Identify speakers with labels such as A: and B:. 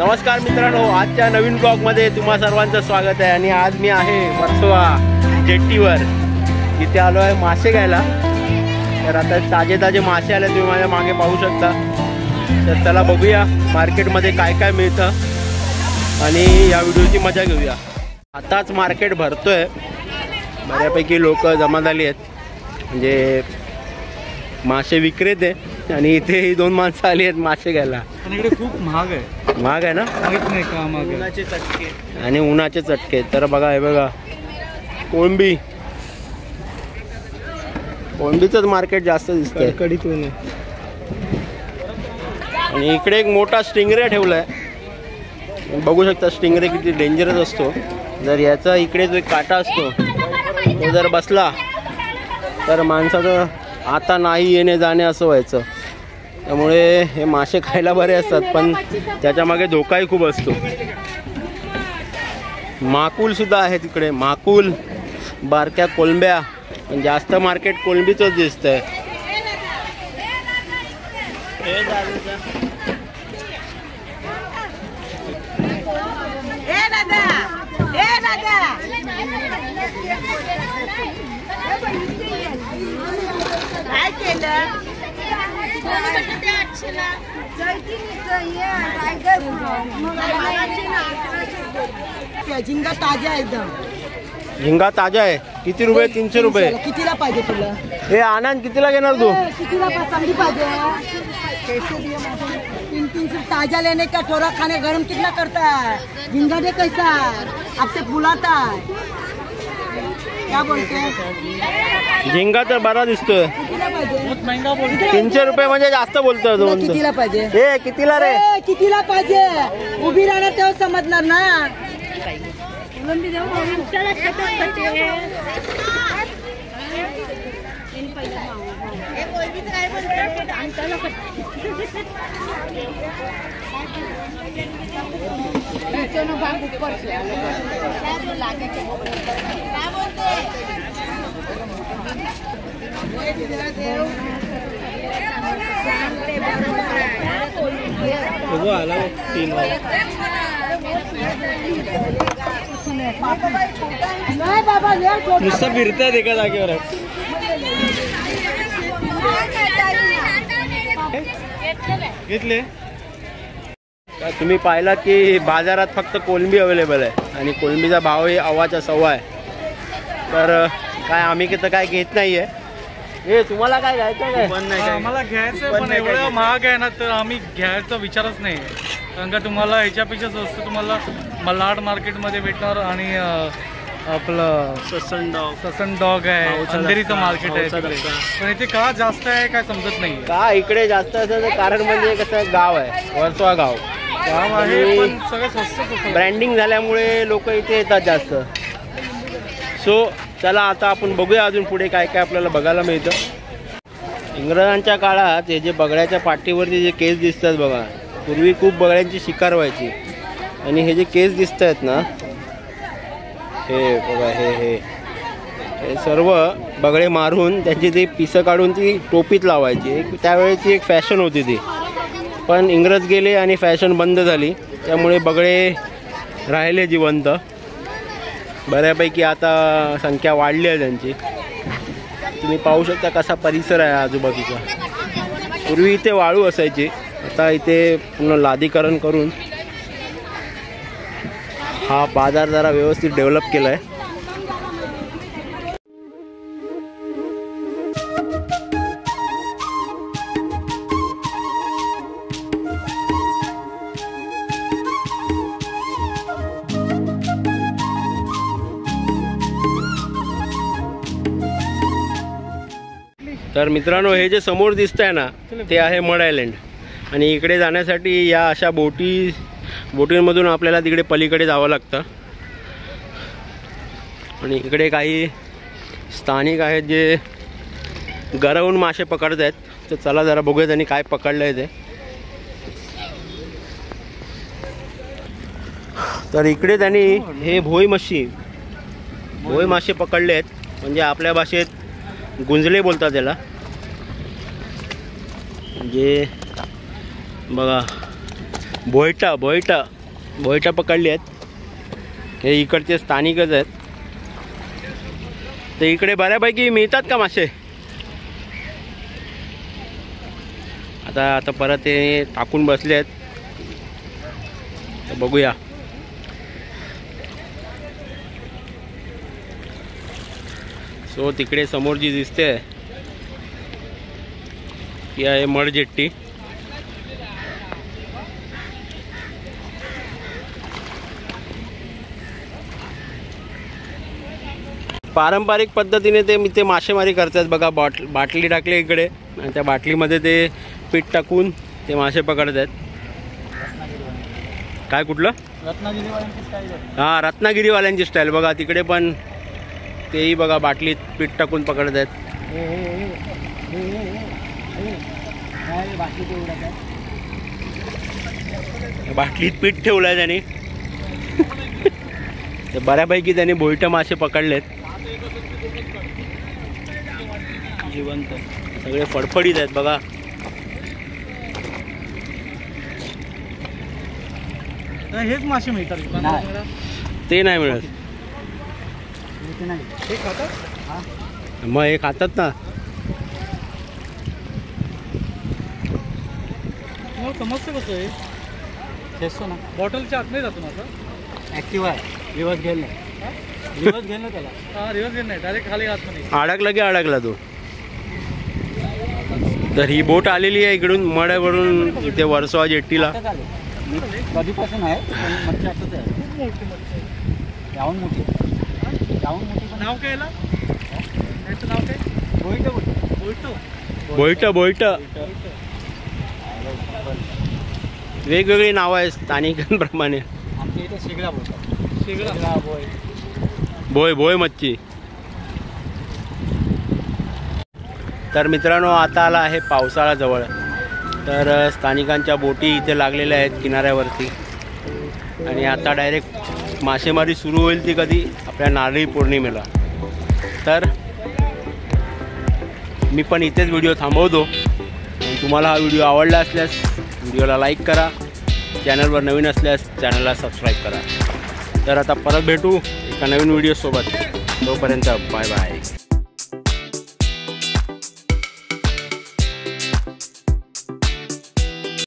A: नमस्कार मित्रांनो, आजच्या नवीन ब्लॉगमध्ये तुम्हा सर्वांचं स्वागत आहे। आणि आज मी आहे वर्सोवा जेट्टीवर, तिथे आलो आहे मासे घ्यायला। तर आता ताजे ताजे मासे आले, तुम्ही माझ्या मागे पाहू शकता। तर चला बघूया मार्केटमध्ये काय काय मिळतं आणि या व्हिडिओची मजा घेऊया। आताच मार्केट भरतोय, बऱ्यापैकी लोक जमा झाली आहेत, म्हणजे मासे विक्रेते। आणि इथे ही दोन माणसं आली आहेत मासे घ्यायला।
B: पण इकडे खूप महाग आहे।
A: महाग आहे ना?
B: माहित नाही का महाग आहे।
A: उन्हाचे चटके आणि उन्हाचे चटके। तर बघा, हे बघा कोळंबी, कोळंबीचंच मार्केट जास्त दिसतंय।
B: कडकडीत ऊन आहे।
A: आणि इकडे एक मोठा स्टिंगरे ठेवलाय, बघू शकता। स्टिंगरे किती डेंजरस असतो। जर याचा इकडे जो एक काटा असतो तो जर बसला तर माणसाचं आता नाही येणे जाणे असं व्हायचं। त्यामुळे हे मासे खायला बरे असतात, पण त्याच्या मागे धोकाही खूप असतो। माकुल सुद्धा आहे तिकडे, माकुल, बारक्या कोलंब्या, पण जास्त मार्केट कोलंबीचंच दिसतंय।
C: झिंगा ताजा आहे एकदम।
A: झिंगा ताजा आहे। किती रुपये? 300 रुपये।
C: कितीला पाहिजे तुला?
A: हे आनंद कितीला घेणार तू?
C: कितीला चांगली पाहिजे? 300 ताजा लेने का, थोड़ा खाने गरम कितना करता है? झिंगा दे कैसा? आपसे बुलाता है, क्या बोलते हैं?
A: झिंगा तर बरा दिसतोय।
C: कितीला पाहिजे?
A: 300 रुपये म्हणजे जास्त बोलतोय तो।
C: कितीला पाहिजे?
A: हे कितीला रे?
C: कितीला पाहिजे? उभी राहणार तेव्हा समजणार ना। नाही बाबा,
A: नुसतं फिरतायत एका जागेवर।
B: घेतले।
A: तुम्ही पाहिलात की बाजारात फक्त कोलंबी अवेलेबल आहे आणि कोलंबीचा भावही अव्वाच्या सव्वा आहे। तर काय आम्ही तर काय घेत नाहीये। हे तुम्हाला काय घ्यायचं काय?
B: आम्हाला घ्यायचं, पण एवढं महाग आहे ना, तर आम्ही घ्यायचा विचारच नाही। कारण का तुम्हाला ह्याच्यापेक्षा स्वस्त तुम्हाला मलाड मार्केटमध्ये भेटणार। आणि आपलं ससन डॉग आहे, अंधेरीचं मार्केट आहे तिकडे। पण इथे का जास्त आहे काय समजत नाही।
A: का इकडे जास्त असायचं कारण म्हणजे कसं, गाव आहे, वर्सोवा गाव
B: आहे, पण सगळं स्वस्त।
A: ब्रँडिंग झाल्यामुळे लोक इथे येतात जास्त। सो चला आता आपण बघूया अजून पुढे काय काय आपल्याला बघायला मिळतं। इंग्रजांच्या काळात हे जे बगड्याच्या पाठीवरती जे केस दिसतात बघा, पूर्वी खूप बगड्यांची शिकार व्हायची। आणि हे जे केस दिसत आहेत ना, हे बघा, हे सर्व बगडे मारून त्यांची ती पिसं काढून ती टोपीत लावायची। त्यावेळेची एक फॅशन होती ती, पण इंग्रज गेले आणि फॅशन बंद झाली, त्यामुळे बगडे राहिले जिवंत। बऱ्यापैकी आता संख्या वाढली आहे त्यांची। तुम्ही पाहू शकता कसा परिसर आहे आजूबाजूचा। पूर्वी इथे वाळू असायची, आता इथे पूर्ण लादीकरण करून हा बाजार जरा व्यवस्थित डेव्हलप केला आहे। तर मित्रांनो, हे जे समोर दिसत आहे ना, ते आहे मड आयलंड। आणि इकडे जाण्यासाठी या अशा बोटींमधून आपल्याला तिकडे पलीकडे जावं लागतं। आणि इकडे काही स्थानिक आहेत जे गरवून मासे पकडत आहेत। तर चला जरा बघूया त्यांनी काय पकडलं आहे ते। तर इकडे त्यांनी हे भोई मासे पकडले आहेत, म्हणजे आपल्या भाषेत गुंजले बोलतात त्याला। म्हणजे बघा बोयटा पकडली आहेत. हे इकडचे स्थानिकच आहेत. ते इकडे बऱ्यापैकी मिळतात का मासे? आता परत ते टाकून बसले आहेत. तर बघूया. सो तिकडे समोर जी दिसते ती आहे मडजेट्टी. पारंपरिक पद्धतीने ते मासेमारी करतात बघा. बाटली टाकली इकडे आणि त्या बाटलीमध्ये ते पीठ टाकून ते मासे पकडतात. काय कुठलं? हां, रत्नागिरीवाल्यांची स्टाईल बघा. तिकडे पण तेही बघा बाटलीत पीठ टाकून पकडत आहेत. बाटलीत पीठ ठेवलं आहे त्यांनी. ते बऱ्यापैकी त्यांनी बोईट मासे पकडलेत. जिवंत सगळे फडफडीत आहेत बघा.
B: हेच मासे मिळतात
A: ते नाही मिळत.
B: हे खातात
A: मग हे खातात ना.
B: समजतं कसं आहे?
C: खेचतो ना.
B: बॉटलच्या आत नाही जातो ना आता.
C: ऍक्टिव्ह आहे. रिवर्स घेल ना त्याला.
B: हा, रिवर्स घेऊन नाही, डायरेक्ट खाली आत नाही.
A: अडकला की अडकला तो. तर ही बोट आलेली आहे इकडून मड्यावरून इथे वर्सोवा जेट्टीला.
C: कधीपासून आहे मच्छी असंच आहे.
B: खूप मोठी मच्छी आहे.
C: याहून मोठी
B: नाव काय याला? याचं नाव काय?
A: बोईट. वेगवेगळी नावं आहेत स्थानिकांप्रमाणे.
C: आमच्या इथे शिगडा बोलतात.
B: शिगडा
A: बोय मच्छी. तर मित्रांनो, आता आला आहे पावसाळा जवळ. तर स्थानिकांच्या बोटी इथे लागलेल्या आहेत किनाऱ्यावरती. आणि आता डायरेक्ट मासेमारी सुरू होईल ती कधी? आपल्या नारळी पौर्णिमेला. तर मी पण इथेच व्हिडिओ थांबवतो. तुम्हाला हा व्हिडिओ आवडला असल्यास व्हिडिओला लाईक करा. चॅनलवर नवीन असल्यास चॅनलला सबस्क्राईब करा. तर आता परत भेटू एका नवीन व्हिडिओसोबत. तोपर्यंत बाय बाय.